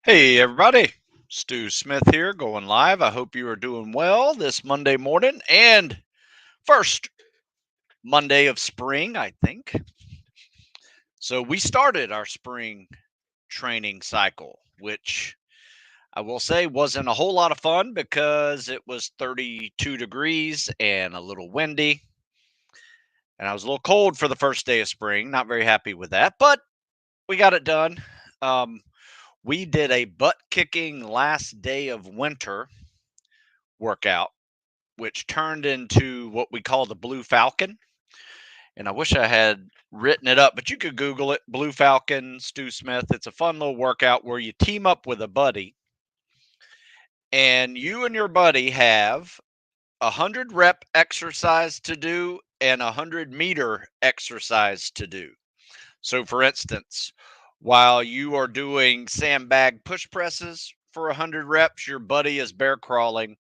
Hey everybody, Stu Smith here going live. I hope you are doing well this Monday morning and first Monday of spring, I think. So we started our spring training cycle, which I will say wasn't a whole lot of fun because it was 32 degrees and a little windy. And I was a little cold for the first day of spring. Not very happy with that, but we got it done. Um, we did a butt kicking last day of winter workout which turned into what we call the Blue Falcon. And I wish I had written it up, but you could Google it. Blue Falcon, Stu Smith. It's a fun little workout where you team up with a buddy and you and your buddy have 100 rep exercise to do and 100 meter exercise to do. So, for instance, while you are doing sandbag push presses for 100 reps, your buddy is bear crawling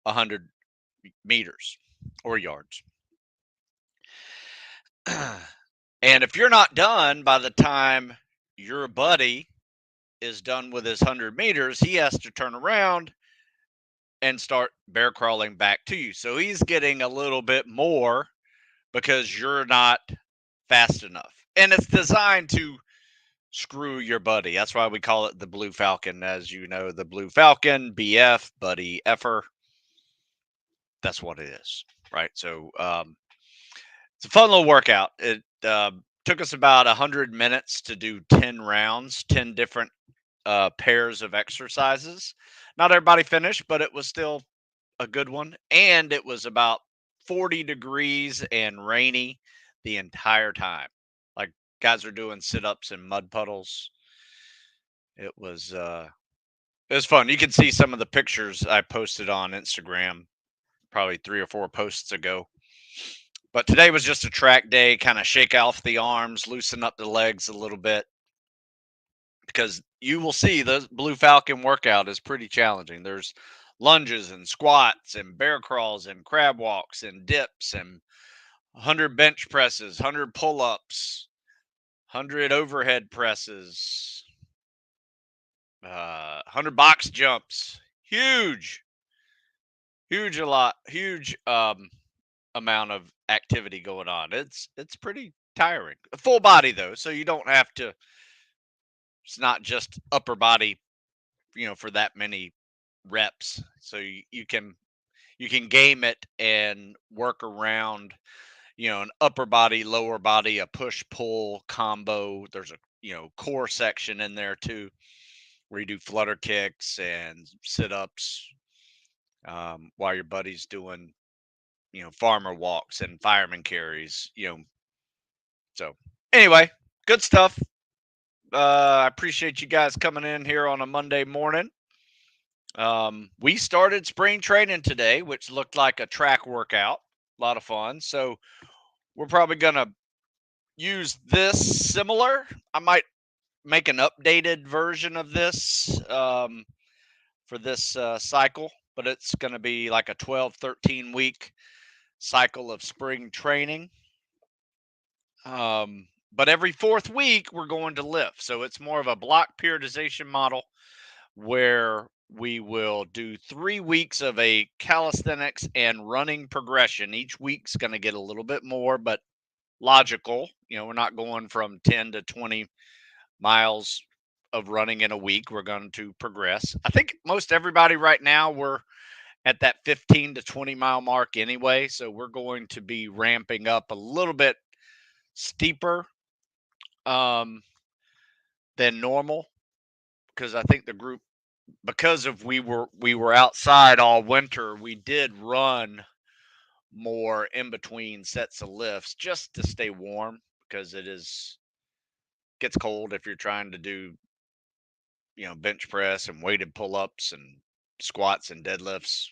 100 meters or yards. And if you're not done by the time your buddy is done with his 100 meters, he has to turn around and start bear crawling back to you. So he's getting a little bit more because you're not fast enough. And it's designed to screw your buddy. That's why we call it the Blue Falcon. As you know, the Blue Falcon, BF, buddy effer. That's what it is, right? So it's a fun little workout. It took us about 100 minutes to do 10 rounds, 10 different pairs of exercises. Not everybody finished, but it was still a good one. And it was about 40 degrees and rainy the entire time. Like guys are doing sit ups in mud puddles. It was fun. You can see some of the pictures I posted on Instagram probably 3 or 4 posts ago. But today was just a track day, kind of shake off the arms, loosen up the legs a little bit, because you will see the Blue Falcon workout is pretty challenging. There's lunges and squats and bear crawls and crab walks and dips and 100 bench presses, 100 pull ups, 100 overhead presses, 100 box jumps. Huge, huge amount of activity going on. It's pretty tiring. Full body though, so you don't have to. It's not just upper body, for that many reps. So you can game it and work around, an upper body, lower body, a push pull combo. There's a core section in there too, where you do flutter kicks and sit ups, while your buddy's doing farmer walks and fireman carries. So anyway, good stuff. I appreciate you guys coming in here on a Monday morning. We started spring training today, which looked like a track workout. A lot of fun. So we're probably gonna use this similar. I might make an updated version of this for this cycle, but it's gonna be like a 12, 13 week cycle of spring training. But every fourth week we're going to lift. So it's more of a block periodization model where we will do 3 weeks of a calisthenics and running progression. Each week's going to get a little bit more, but logical. We're not going from 10 to 20 miles of running in a week. We're going to progress. I think most everybody right now, we're at that 15 to 20 mile mark anyway. So we're going to be ramping up a little bit steeper um, than normal, because I think the group, because of we were outside all winter, we did run more in between sets of lifts just to stay warm, because gets cold if you're trying to do bench press and weighted pull-ups and squats and deadlifts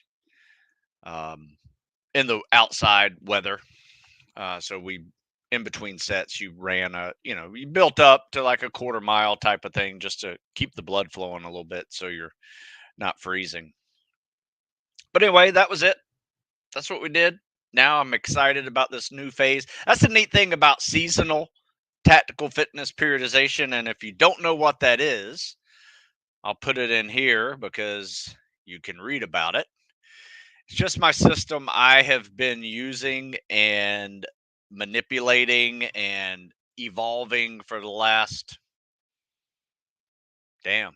um, in the outside weather. So we, in between sets, you ran you built up to like a quarter mile type of thing just to keep the blood flowing a little bit so you're not freezing. But anyway, that was it. That's what we did. Now I'm excited about this new phase. That's the neat thing about seasonal tactical fitness periodization. And if you don't know what that is, I'll put it in here because you can read about it. It's just my system I have been using and manipulating and evolving for the last, damn,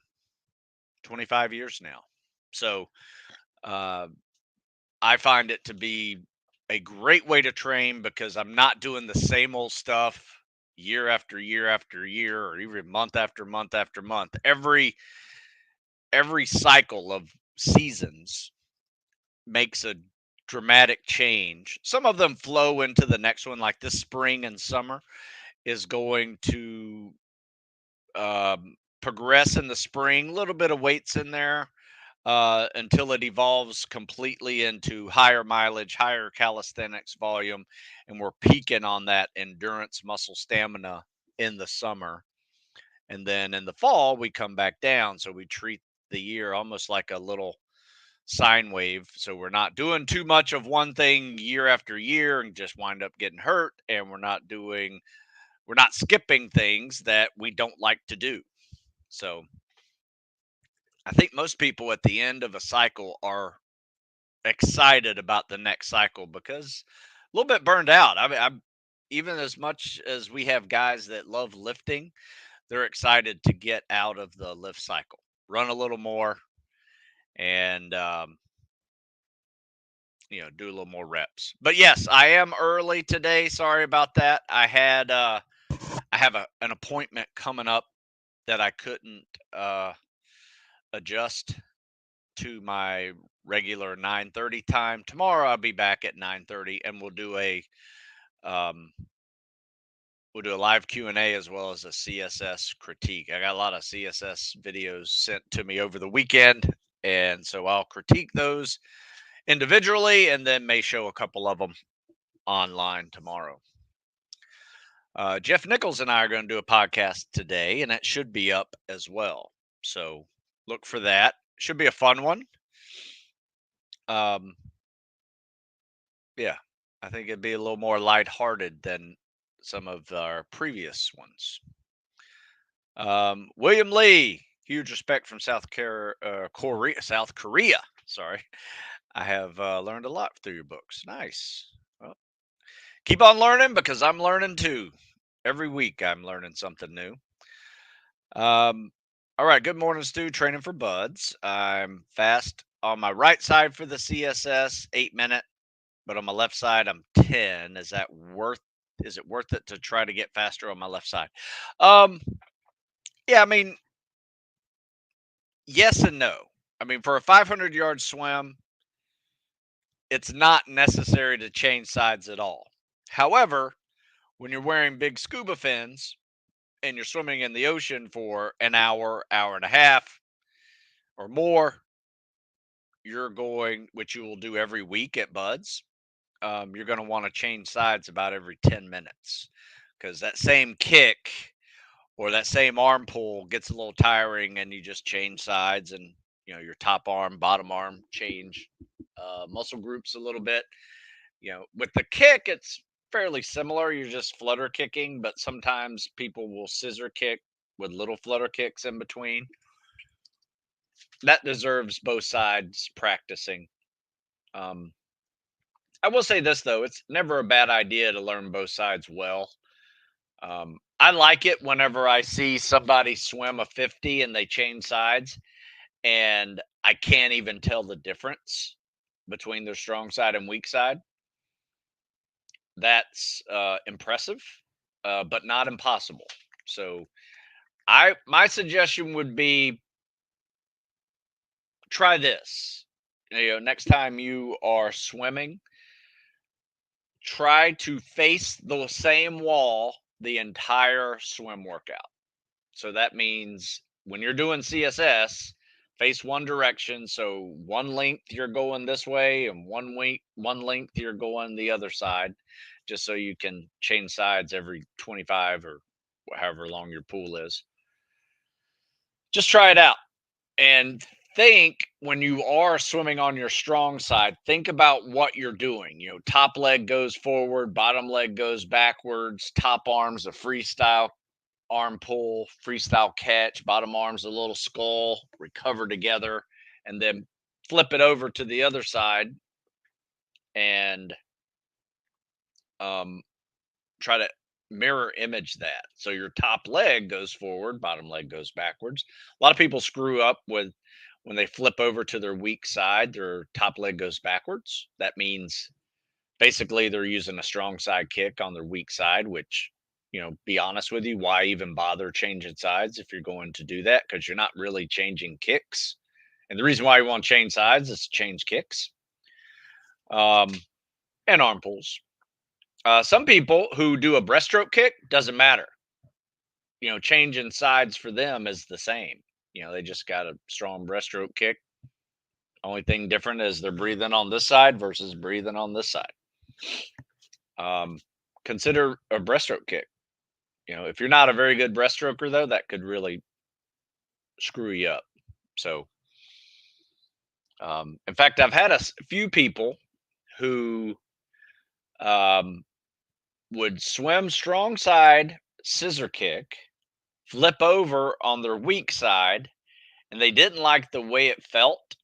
25 years now. So uh, I find it to be a great way to train because I'm not doing the same old stuff year after year after year, or even month after month after month. Every cycle of seasons makes a dramatic change. Some of them flow into the next one, like this spring and summer is going to progress in the spring, a little bit of weights in there until it evolves completely into higher mileage, higher calisthenics volume, and we're peaking on that endurance muscle stamina in the summer. And then in the fall, we come back down. So we treat the year almost like a little sine wave. So we're not doing too much of one thing year after year and just wind up getting hurt. And we're not skipping things that we don't like to do. So I think most people at the end of a cycle are excited about the next cycle because a little bit burned out. I mean, I'm even as much as we have guys that love lifting, they're excited to get out of the lift cycle, run a little more, and do a little more reps. But yes, I am early today. Sorry about that. I have an appointment coming up that I couldn't adjust to my regular 9:30 time. Tomorrow I'll be back at 9:30 and um we'll do a live Q&A as well as a CSS critique. I got a lot of CSS videos sent to me over the weekend, and so I'll critique those individually and then may show a couple of them online tomorrow. Jeff Nichols and I are going to do a podcast today, and it should be up as well. So look for that. Should be a fun one. Um, yeah, I think it'd be a little more lighthearted than some of our previous ones. William Lee, huge respect from South Korea. Sorry, I have learned a lot through your books. Nice. Well, keep on learning because I'm learning too. Every week I'm learning something new. All right. Good morning, Stu. Training for buds. I'm fast on my right side for the CSS, 8 minute, but on my left side I'm 10. Is it worth it to try to get faster on my left side? Um, yeah, I mean, yes and no. I mean, for a 500-yard swim, it's not necessary to change sides at all. However, when you're wearing big scuba fins and you're swimming in the ocean for an hour, hour and a half or more, which you will do every week at Buds, you're going to want to change sides about every 10 minutes because that same kick or that same arm pull gets a little tiring and you just change sides and your top arm, bottom arm change muscle groups a little bit. With the kick, it's fairly similar. You're just flutter kicking, but sometimes people will scissor kick with little flutter kicks in between. That deserves both sides practicing. I will say this though, it's never a bad idea to learn both sides well. I like it whenever I see somebody swim a 50 and they change sides and I can't even tell the difference between their strong side and weak side. That's impressive, but not impossible. So my suggestion would be try this. Next time you are swimming, try to face the same wall the entire swim workout. So that means when you're doing CSS, face one direction. So one length you're going this way, and one length you're going the other side, just so you can change sides every 25 or however long your pool is. Just try it out and think when you are swimming on your strong side, think about what you're doing. Top leg goes forward, bottom leg goes backwards, top arm's a freestyle. arm pull, freestyle catch, bottom arms a little skull, recover together, and then flip it over to the other side and um, try to mirror image that. So your top leg goes forward, bottom leg goes backwards. A lot of people screw up with when they flip over to their weak side, their top leg goes backwards. That means basically they're using a strong side kick on their weak side, which, be honest with you, why even bother changing sides if you're going to do that? Because you're not really changing kicks. And the reason why you want to change sides is to change kicks um, and arm pulls. Some people who do a breaststroke kick doesn't matter. Changing sides for them is the same. They just got a strong breaststroke kick. Only thing different is they're breathing on this side versus breathing on this side. Consider a breaststroke kick. If you're not a very good breaststroker, though, that could really screw you up. So, in fact, I've had a few people who would swim strong side scissor kick, flip over on their weak side, and they didn't like the way it felt.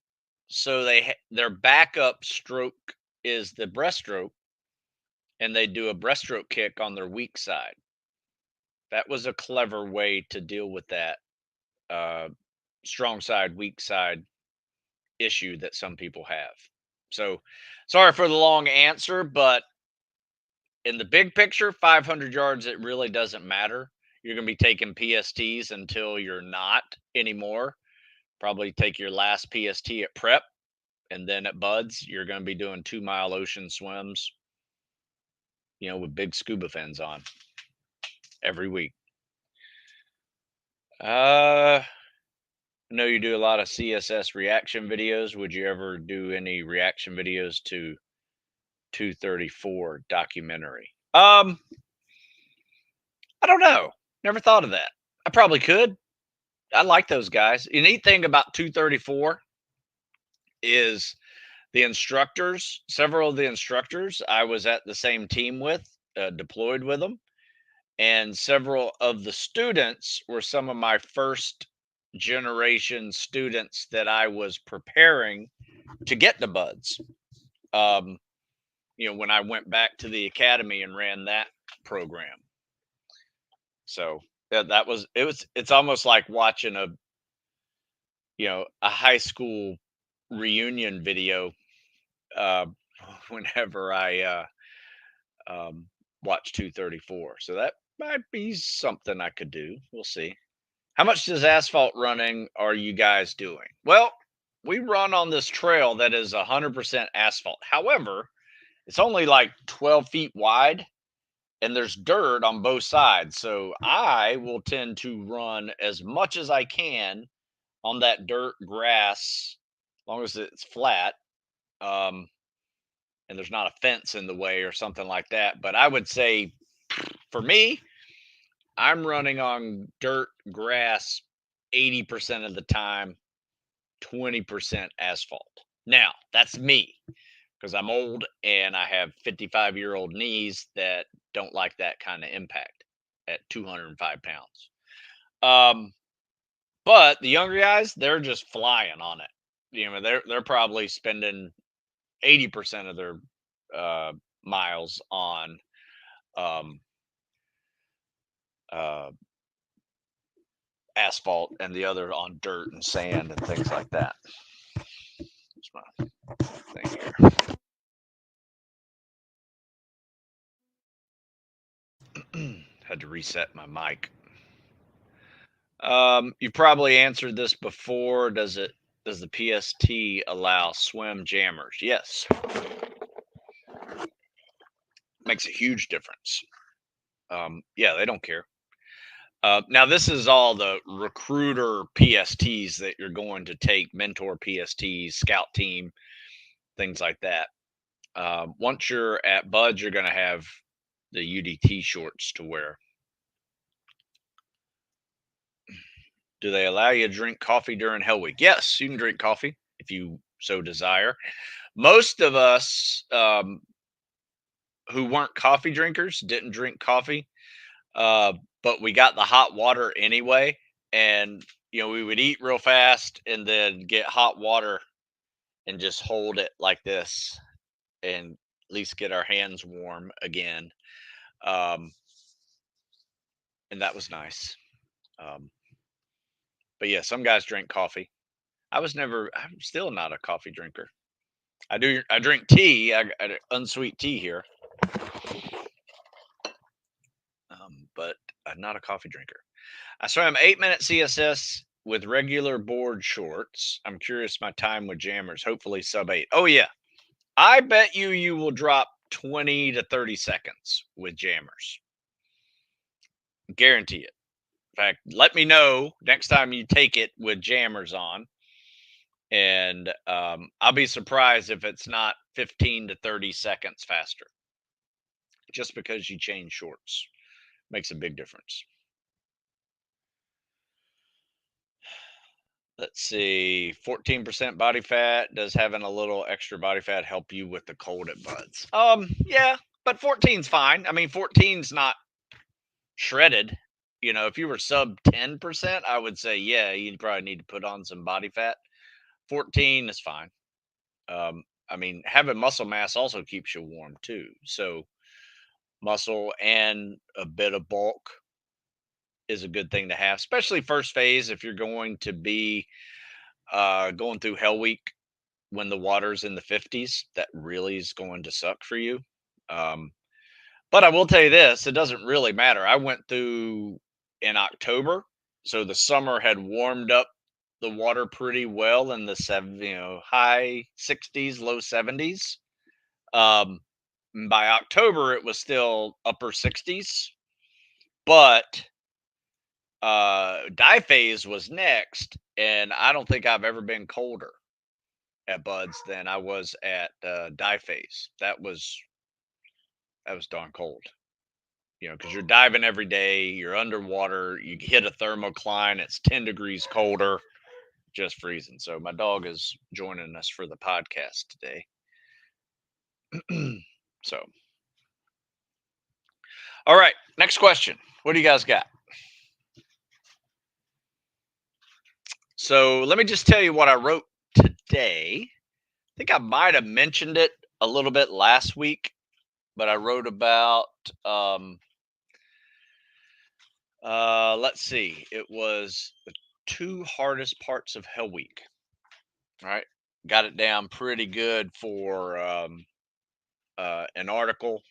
So their backup stroke is the breaststroke, and they do a breaststroke kick on their weak side. That was a clever way to deal with that strong side, weak side issue that some people have. So sorry for the long answer, but in the big picture, 500 yards, it really doesn't matter. You're going to be taking PSTs until you're not anymore. Probably take your last PST at prep, and then at buds, you're going to be doing 2-mile ocean swims, with big scuba fins on every week. I know you do a lot of CSS reaction videos. Would you ever do any reaction videos to 234 documentary? I don't know. Never thought of that. I probably could. I like those guys. The neat thing about 234 is the instructors, several of the instructors I was at the same team with, deployed with them, and several of the students were some of my first generation students that I was preparing to get the buds. Um, when I went back to the academy and ran that program. So it's almost like watching a high school reunion video uh, whenever I watch 234. So that might be something I could do. We'll see. How much does asphalt running are you guys doing? Well, we run on this trail that is 100% asphalt. However, it's only like 12 feet wide and there's dirt on both sides. So I will tend to run as much as I can on that dirt grass, as long as it's flat. Um, and there's not a fence in the way or something like that. But I would say for me, I'm running on dirt grass 80% of the time, 20% asphalt. Now, that's me because I'm old and I have 55-year-old knees that don't like that kind of impact at 205 pounds. But the younger guys, they're just flying on it. They're probably spending 80% of their miles on um, uh, asphalt and the other on dirt and sand and things like that. That's my thing here. Had to reset my mic. You probably answered this before. Does the PST allow swim jammers? Yes. Makes a huge difference. Yeah, they don't care. Now, this is all the recruiter PSTs that you're going to take, mentor PSTs, scout team, things like that. Once you're at buds, you're going to have the UDT shorts to wear. Do they allow you to drink coffee during Hell Week? Yes, you can drink coffee if you so desire. Most of us who weren't coffee drinkers didn't drink coffee. but we got the hot water anyway. And, we would eat real fast and then get hot water and just hold it like this and at least get our hands warm again. Um, and that was nice. Um, but yeah, some guys drink coffee. I'm still not a coffee drinker. I drink tea, I unsweet tea here, but I'm not a coffee drinker. I swam 8-minute CSS with regular board shorts. I'm curious my time with jammers. Hopefully sub 8. Oh yeah, I bet you will drop 20 to 30 seconds with jammers. Guarantee it. In fact, let me know next time you take it with jammers on, and I'll be surprised if it's not 15 to 30 seconds faster. Just because you change shorts makes a big difference. Let's see, 14% body fat. Does having a little extra body fat help you with the cold at buds? Yeah, but 14's fine. I mean, 14's not shredded. If you were sub 10%, I would say, yeah, you probably need to put on some body fat. 14 is fine. I mean, having muscle mass also keeps you warm too. So, muscle and a bit of bulk is a good thing to have, especially first phase if you're going to be going through Hell Week when the water's in the 50s. That really is going to suck for you. Um, but I will tell you this, it doesn't really matter. I went through in October, so the summer had warmed up the water pretty well in the high 60s, low 70s. Um, by October, it was still upper 60s, but die phase was next, and I don't think I've ever been colder at buds than I was at die phase. That was darn cold. Because you're diving every day, you're underwater, you hit a thermocline, it's 10 degrees colder, just freezing. So my dog is joining us for the podcast today. So, all right, next question. What do you guys got? So let me just tell you what I wrote today. I think I might have mentioned it a little bit last week, but I wrote about let's see, it was the two hardest parts of Hell Week. All right, got it down pretty good for an article,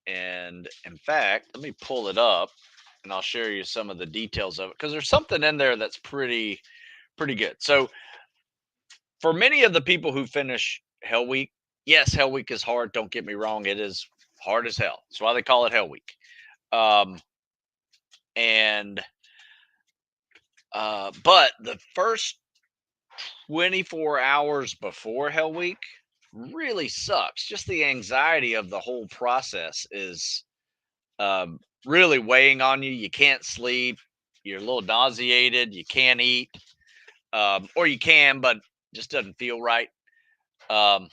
and in fact, let me pull it up, and I'll share you some of the details of it because there's something in there that's pretty good. So for many of the people who finish Hell Week, yes, Hell Week is hard. Don't get me wrong; it is hard as hell. That's why they call it Hell Week. Um, and but the first 24 hours before Hell Week really sucks. Just the anxiety of the whole process is really weighing on you. You can't sleep. You're a little nauseated. You can't eat, or you can, but just doesn't feel right. Um,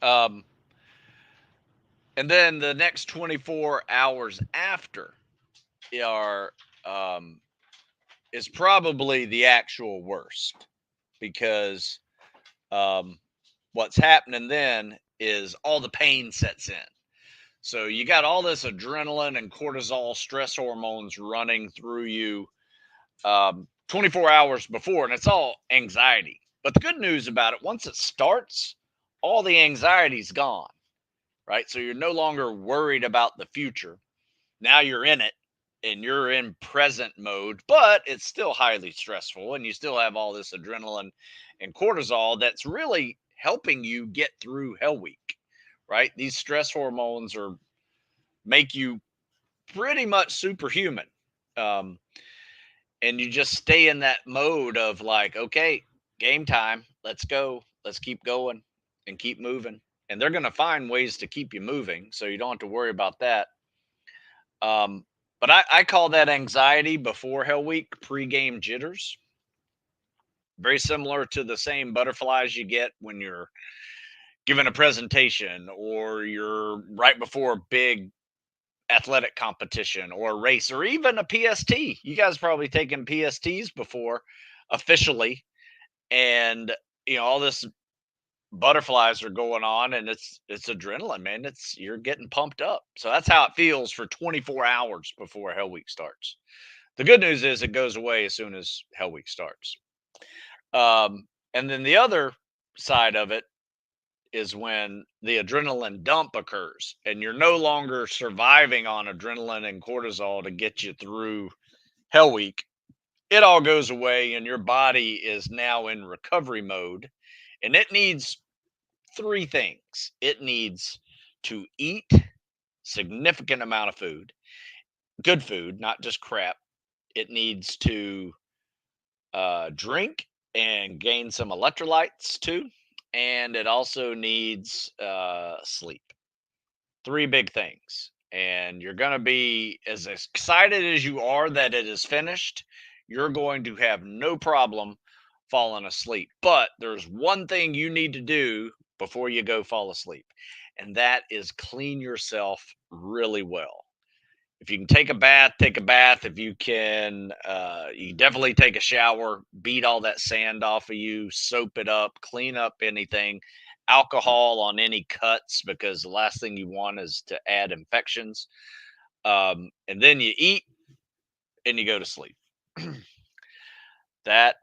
um, and then the next 24 hours after are is probably the actual worst because what's happening then is all the pain sets in. So you got all this adrenaline and cortisol stress hormones running through you 24 hours before, and it's all anxiety. But the good news about it, once it starts, all the anxiety's gone, right? So you're no longer worried about the future. Now you're in it and you're in present mode, but it's still highly stressful, and you still have all this adrenaline and cortisol that's really helping you get through Hell Week, right? These stress hormones are make you pretty much superhuman. Um, and you just stay in that mode of like, okay, game time, let's go, let's keep going and keep moving. And they're going to find ways to keep you moving, so you don't have to worry about that. Um, but I call that anxiety before Hell Week, pre-game jitters. very similar to the same butterflies you get when you're giving a presentation or you're right before a big athletic competition or a race or even a PST. You guys probably taken PSTs before officially, and all this butterflies are going on, and it's adrenaline, man. It's You're getting pumped up. So that's how it feels for 24 hours before Hell Week starts. The good news is it goes away as soon as Hell Week starts. And then the other side of it is when the adrenaline dump occurs and you're no longer surviving on adrenaline and cortisol to get you through Hell Week. It all goes away and your body is now in recovery mode, and it needs three things. It needs to eat significant amount of food, good food, not just crap. It needs to drink and gain some electrolytes too, and it also needs sleep. Three big things. And you're going to be as excited as you are that it is finished. You're going to have no problem falling asleep. But there's one thing you need to do before you go fall asleep, and that is clean yourself really well. If you can take a bath, take a bath. If you can, you definitely take a shower, beat all that sand off of you, soap it up, clean up anything, alcohol on any cuts, because the last thing you want is to add infections. And then you eat and you go to sleep. That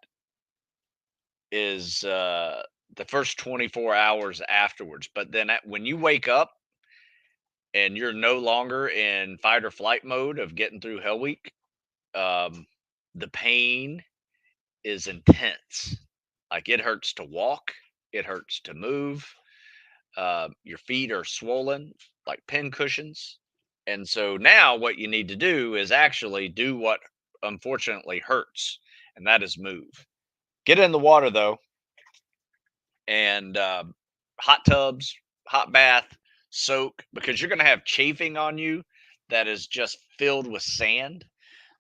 is the first 24 hours afterwards. But then when you wake up and you're no longer in fight or flight mode of getting through Hell Week, um, the pain is intense. Like, it hurts to walk, it hurts to move. Your feet are swollen like pin cushions. And so now what you need to do is actually do what unfortunately hurts, and that is move. Get in the water though, and hot tubs, hot bath, soak, because you're going to have chafing on you that is just filled with sand.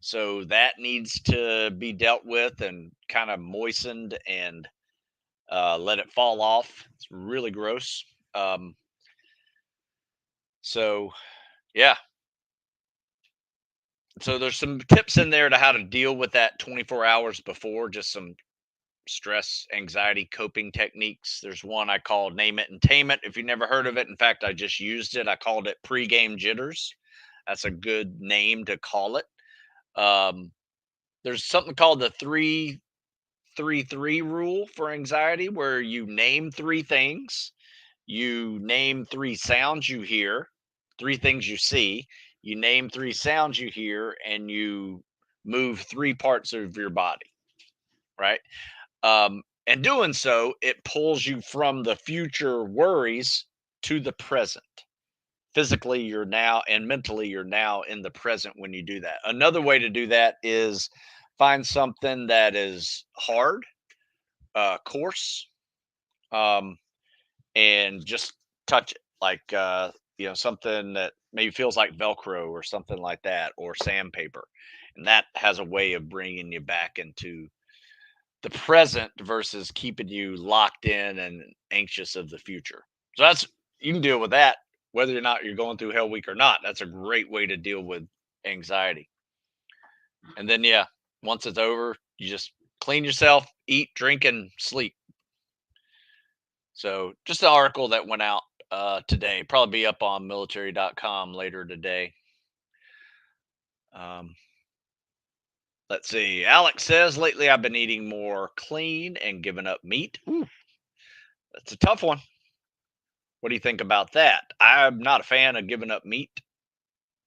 So that needs to be dealt with and kind of moistened and let it fall off. It's really gross. Um, so yeah, so there's some tips in there to how to deal with that 24 hours before, just some stress, anxiety coping techniques. There's one I called Name It and Tame It. If you never heard of it, in fact, I just used it. I called it pregame jitters. That's a good name to call it. Um, there's something called the 3-3-3 rule for anxiety, where you name three things, you name three sounds you hear, three things you see, you name three sounds you hear, and you move three parts of your body, right? And doing so, it pulls you from the future worries to the present. Physically, you're now, and mentally, you're now in the present when you do that. Another way to do that is find something that is hard, coarse, um, and just touch it. Like, something that maybe feels like Velcro or something like that, or sandpaper. And that has a way of bringing you back into the present versus keeping you locked in and anxious of the future. So you can deal with that whether or not you're going through Hell Week or not. That's a great way to deal with anxiety. And then, yeah, once it's over, you just clean yourself, eat, drink, and sleep. So just an article that went out today, probably be up on military.com later today. Um, let's see. Alex says, lately I've been eating more clean and giving up meat. Ooh, that's a tough one. What do you think about that? I'm not a fan of giving up meat,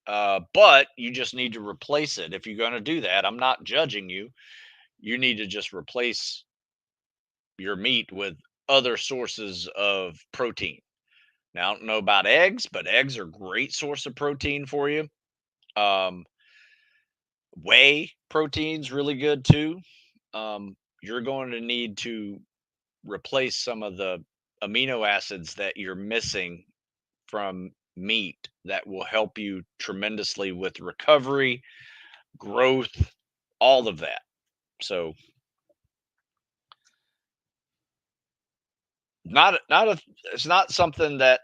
but you just need to replace it. If you're going to do that, I'm not judging you. You need to just replace your meat with other sources of protein. Now, I don't know about eggs, but eggs are a great source of protein for you. Um, Whey protein's really good too. You're going to need to replace some of the amino acids that you're missing from meat that will help you tremendously with recovery, growth, all of that. So It's not something that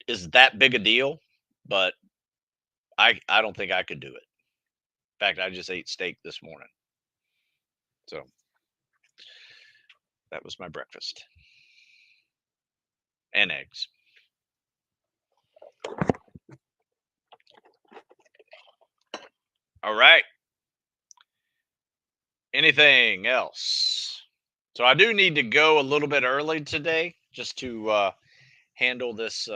is that big a deal, but I don't think I could do it. In fact, I just ate steak this morning, so that was my breakfast and eggs. All right. Anything else? So I do need to go a little bit early today just to handle this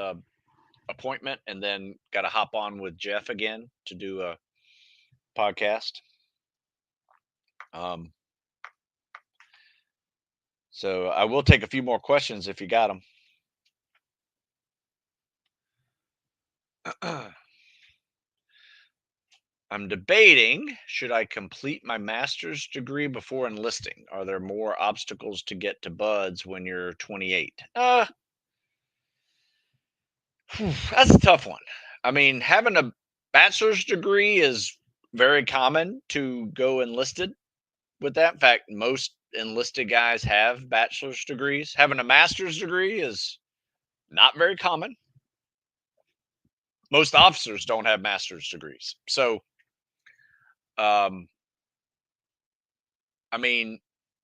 appointment, and then got to hop on with Jeff again to do a podcast. Um, so I will take a few more questions if you got them. I'm debating, should I complete my master's degree before enlisting? Are there more obstacles to get to buds when you're 28? That's a tough one. I mean, having a bachelor's degree is very common to go enlisted with that. In fact, most enlisted guys have bachelor's degrees. Having a master's degree is not very common. Most officers don't have master's degrees. So, um, I mean,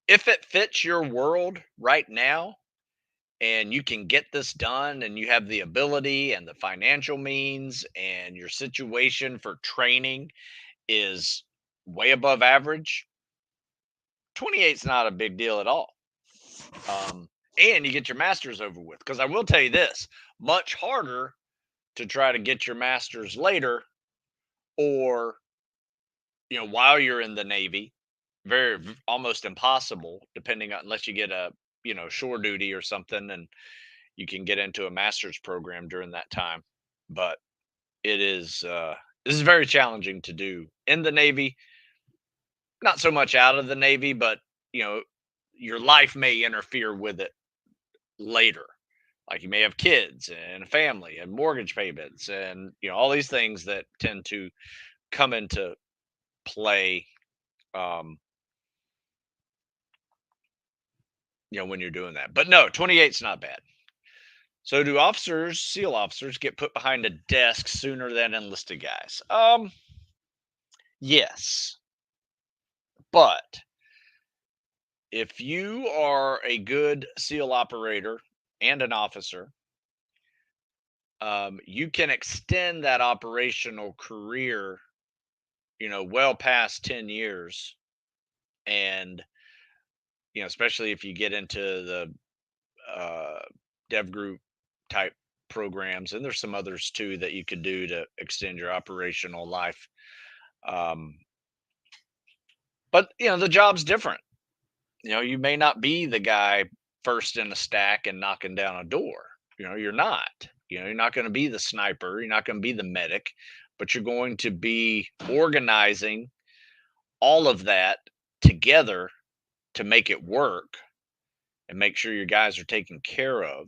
if it fits your world right now and you can get this done and you have the ability and the financial means and your situation for training is way above average, 28 is not a big deal at all. And you get your master's over with. Because I will tell you this, much harder to try to get your master's later, or while you're in the Navy. Almost impossible, depending on, unless you get a shore duty or something, and you can get into a master's program during that time. But it is this is very challenging to do in the Navy. Not so much out of the Navy, but you know your life may interfere with it later. Like, you may have kids and a family and mortgage payments and all these things that tend to come into play, um, when you're doing that. But no, 28's not bad. So do SEAL officers get put behind a desk sooner than enlisted guys? Yes. But if you are a good SEAL operator and an officer, you can extend that operational career, well past 10 years. And, especially if you get into the uh, dev group type programs, and there's some others too that you could do to extend your operational life. Um, but, the job's different. You may not be the guy first in a stack and knocking down a door. You're not. You're not going to be the sniper. You're not going to be the medic, but you're going to be organizing all of that together to make it work and make sure your guys are taken care of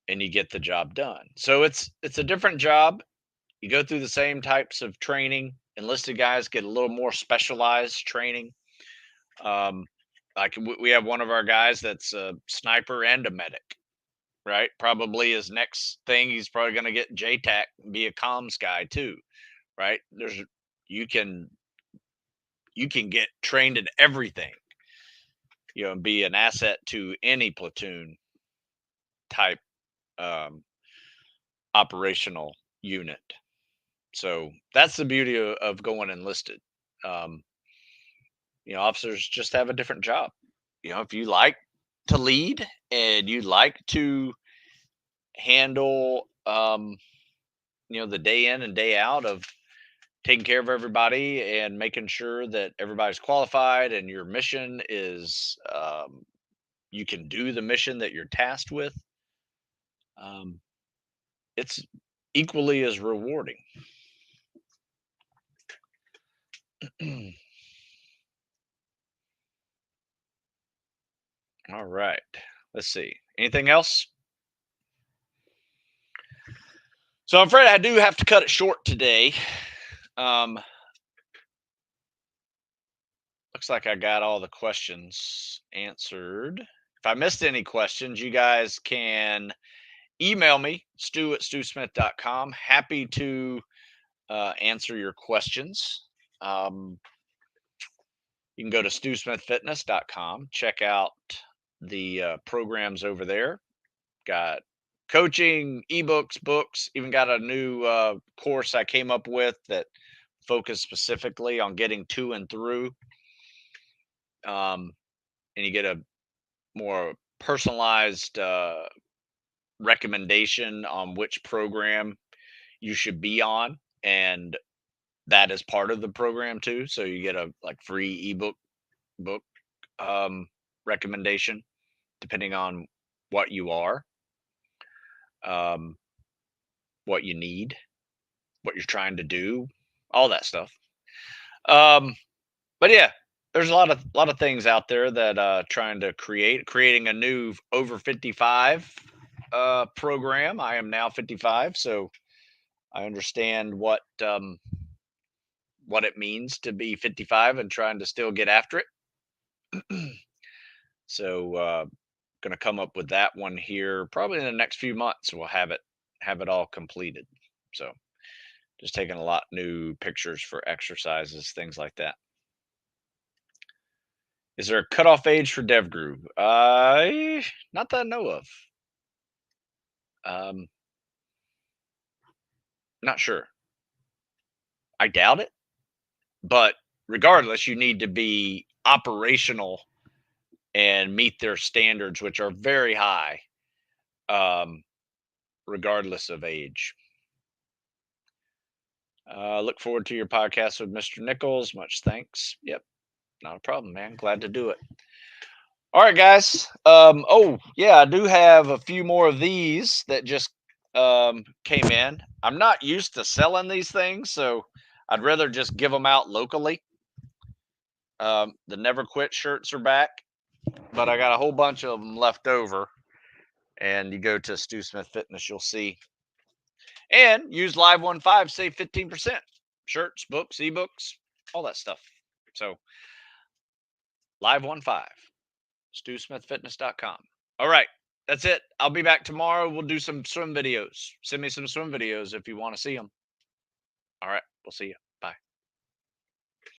and you get the job done. So it's a different job. You go through the same types of training. Enlisted guys get a little more specialized training. Um, like, we have one of our guys that's a sniper and a medic, right? Probably his next thing, he's probably going to get JTAC, be a comms guy too, right? You can you can get trained in everything, and be an asset to any platoon type um, operational unit. So that's the beauty of going enlisted. Um, Officers just have a different job. If you like to lead and you like to handle, the day in and day out of taking care of everybody and making sure that everybody's qualified and your mission is, you can do the mission that you're tasked with. Um, it's equally as rewarding. All right. Let's see. Anything else? So I'm afraid I do have to cut it short today. Um, Looks like I got all the questions answered. If I missed any questions, you guys can email me, stu@stewsmith.com. Happy to answer your questions. Um, you can go to stewsmithfitness.com, check out the programs over there. Got coaching, ebooks, books, even got a new course I came up with that focused specifically on getting to and through. And you get a more personalized recommendation on which program you should be on. And that is part of the program too. So you get a like free ebook book um, recommendation depending on what you are, um, what you need, what you're trying to do, all that stuff. Um, but yeah, there's a lot of things out there that trying to creating a new over 55 program. I am now 55, so I understand what it means to be 55 and trying to still get after it. So gonna come up with that one here probably in the next few months. We'll have it all completed. So just taking a lot new pictures for exercises, things like that. Is there a cutoff age for DevGuru? Not that I know of. Um, not sure. I doubt it. But regardless, you need to be operational and meet their standards, which are very high, um, regardless of age. Look forward to your podcast with Mr. Nichols. Much thanks. Yep, not a problem, man. Glad to do it. All right, guys. Oh, yeah, I do have a few more of these that just came in. I'm not used to selling these things, so I'd rather just give them out locally. The Never Quit shirts are back, but I got a whole bunch of them left over. And you go to Stu Smith Fitness, you'll see. And use Live 15, save 15%. Shirts, books, ebooks, all that stuff. So Live 15, StuSmithFitness.com. All right, that's it. I'll be back tomorrow. We'll do some swim videos. Send me some swim videos if you want to see them. All right, we'll see you.